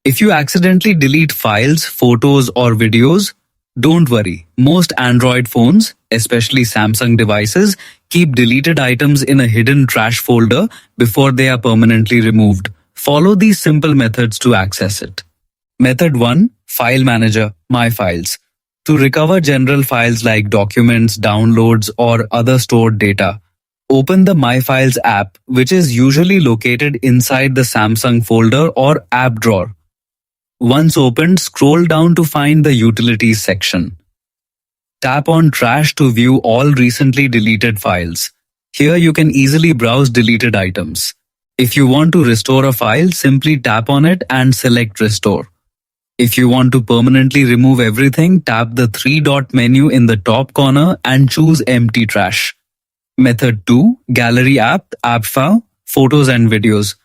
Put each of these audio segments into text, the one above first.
If you accidentally delete files, photos, or videos, don't worry. Most Android phones, especially Samsung devices, keep deleted items in a hidden trash folder before they are permanently removed. Follow these simple methods to access it. Method 1. File Manager, My Files. To recover general files like documents, downloads, or other stored data, open the My Files app, which is usually located inside the Samsung folder or app drawer. Once opened, scroll down to find the Utilities section. Tap on Trash to view all recently deleted files. Here you can easily browse deleted items. If you want to restore a file, simply tap on it and select Restore. If you want to permanently remove everything, tap the three-dot menu in the top corner and choose Empty Trash. Method 2. Gallery app, App File, Photos and Videos.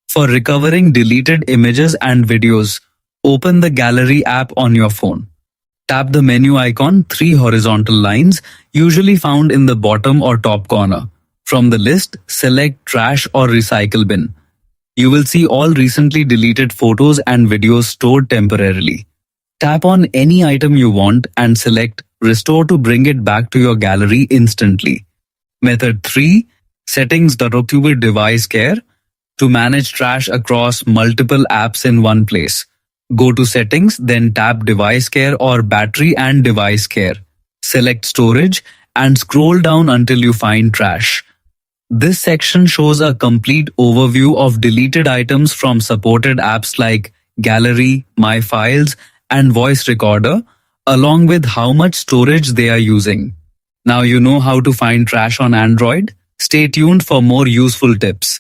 For recovering deleted images and videos, open the Gallery app on your phone. Tap the menu icon, 3 horizontal lines, usually found in the bottom or top corner. From the list, select Trash or Recycle Bin. You will see all recently deleted photos and videos stored temporarily. Tap on any item you want and select Restore to bring it back to your gallery instantly. Method 3. Settings with Device Care. To manage trash across multiple apps in one place, go to Settings, then tap Device Care or Battery and Device Care. Select Storage and scroll down until you find Trash. This section shows a complete overview of deleted items from supported apps like Gallery, My Files, and Voice Recorder, along with how much storage they are using. Now you know how to find trash on Android. Stay tuned for more useful tips.